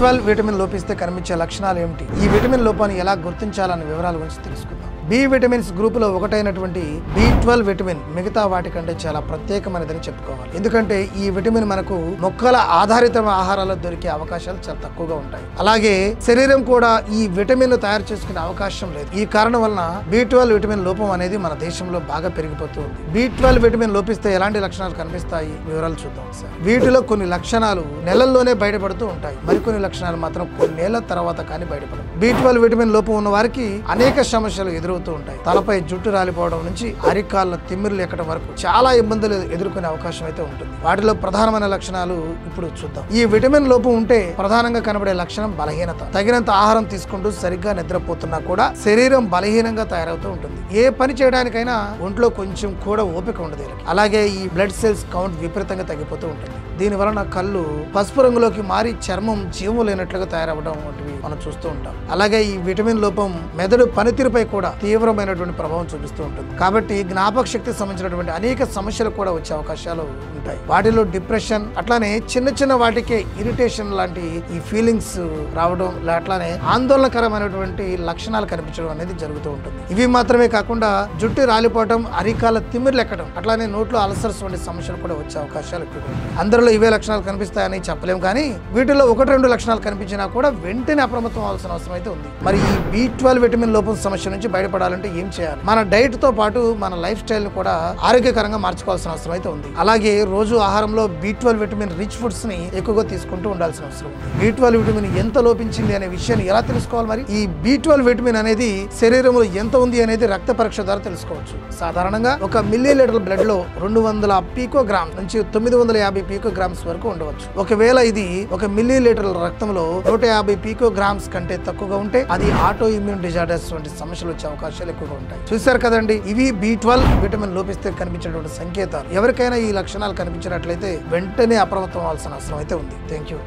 B12 vitamin లోపిస్తే కనిపించే లక్షణాలు ఏమిటి, ఈ విటమిన్ లోపాన్ని ఎలా గుర్తించాలనే వివరాల గురించి తెలుసుకుందాం. బి విటమిన్స్ గ్రూపులో ఒకటైనటువంటి B12 విటమిన్ మిగతా వాటికంటే చాలా ప్రత్యేకమైనదని చెప్పుకోవాలి. ఎందుకంటే ఈ విటమిన్ మనకు మొక్కల ఆధారిత ఆహారాల్లో దొరికే అవకాశాలు చాలా తక్కువగా ఉంటాయి. అలాగే శరీరం కూడా ఈ విటమిన్ తయారు చేసుకునే అవకాశం లేదు. ఈ కారణం వలన B12 విటమిన్ లోపం అనేది మన దేశంలో బాగా పెరిగిపోతుంది. B12 విటమిన్ లోపిస్తే ఎలాంటి లక్షణాలు కనిపిస్తాయి, వివరాలు చూద్దాం సార్. వీటిలో కొన్ని లక్షణాలు నెలల్లోనే బయటపడుతూ ఉంటాయి, మరికొన్ని లక్షణాలు మాత్రం కొన్నేళ్ల తర్వాత కానీ బయటపడవు. B12 విటమిన్ లోపం ఉన్న వారికి అనేక సమస్యలు ఎదురవుతూ ఉంటాయి. తలపై జుట్టు రాలిపోవడం నుంచి అరికాళ్ళ తిమ్మిరులు ఎక్కడం వరకు చాలా ఇబ్బందులు ఎదుర్కొనే అవకాశం అయితే ఉంటుంది. వాటిలో ప్రధానమైన లక్షణాలు ఇప్పుడు చూద్దాం. ఈ విటమిన్ లోపం ఉంటే ప్రధానంగా కనబడే లక్షణం బలహీనత. తగినంత ఆహారం తీసుకుంటూ సరిగ్గా నిద్రపోతున్నా కూడా శరీరం బలహీనంగా తయారవుతూ ఉంటుంది. ఏ పని చేయడానికైనా ఒంట్లో కొంచెం కూడా ఓపిక ఉండదు. అలాగే ఈ బ్లడ్ సెల్స్ కౌంట్ విపరీతంగా తగ్గిపోతూ ఉంటుంది. దీని వలన కళ్ళు పసుపు రంగులోకి మారి చర్మం జీవం లేనట్లుగా తయారవడం వంటివి మనం చూస్తూ ఉంటాం. అలాగే ఈ విటమిన్ లోపం మెదడు పనితీరుపై కూడా తీవ్రమైనటువంటి ప్రభావం చూపిస్తూ ఉంటుంది. కాబట్టి జ్ఞాపక శక్తికి సంబంధించినటువంటి అనేక సమస్యలు కూడా వచ్చే అవకాశాలు ఉంటాయి. వాటిలో డిప్రెషన్, అట్లానే చిన్న చిన్న వాటికే ఇరిటేషన్ లాంటి ఈ ఫీలింగ్స్ రావడం, అట్లానే ఆందోళనకరమైనటువంటి లక్షణాలు కనిపించడం అనేది జరుగుతూ ఉంటుంది. ఇవి మాత్రమే కాకుండా జుట్టు రాలిపోవడం, అరికాల తిమ్మిర్లు ఎక్కడం, అట్లానే నోట్లో అల్సర్స్ వంటి సమస్యలు కూడా వచ్చే అవకాశాలు ఎక్కువ ఉంటాయి. అందరిలో ఇవే లక్షణాలు కనిపిస్తాయని చెప్పలేము, కానీ వీటిలో 1-2 లక్షణాలు కనిపించినా కూడా వెంటనే అప్రమత్తం అవ్వాల్సిన అవసరం అయితే ఉంది. మరి ఈ B12 విటమిన్ లోపం సమస్య నుంచి బయటపడాలంటే ఏం చేయాలి? మన డైట్ తో పాటు మన లైఫ్ స్టైల్ ని కూడా ఆరోగ్యకరంగా మార్చుకోవాల్సిన అవసరం అయితే ఉంది. అలాగే రోజు ఆహారంలో B12 విటమిన్ రిచ్ ఫుడ్స్ ని ఎక్కువగా తీసుకుంటూ ఉండాల్సిన అవసరం ఉంది. B12 విటమిన్ ఎంత లోపించింది అనే విషయాన్ని ఎలా తెలుసుకోవాలి? మరి ఈ B12 విటమిన్ అనేది శరీరంలో ఎంత ఉంది అనేది రక్త పరీక్ష ద్వారా తెలుసుకోవచ్చు. సాధారణంగా 1 మిల్లీలీటర్ బ్లడ్ లో 200 పీకోగ్రామ్ నుంచి 950 పీకోగ్రామ్స్ వరకు ఉండవచ్చు. ఒకవేళ ఇది 1 మిల్లీలీటర్ రక్తంలో 150 పీకోగ్రామ్స్ కంటే తక్కువగా ఉంటే అది ఆటో ఇమ్యూన్ డిజార్డర్స్ వంటి సమస్యలు వచ్చే అవకాశాలు ఎక్కువగా ఉంటాయి. చూశారు కదండి, ఇవి B12 విటమిన్ లోపిస్తే కనిపించేటువంటి సంకేతాలు. ఎవరికైనా ఈ లక్షణాలు కనిపించినట్లయితే వెంటనే అప్రమత్తం అవ్వాల్సిన అవసరం అయితే ఉంది. Thank you.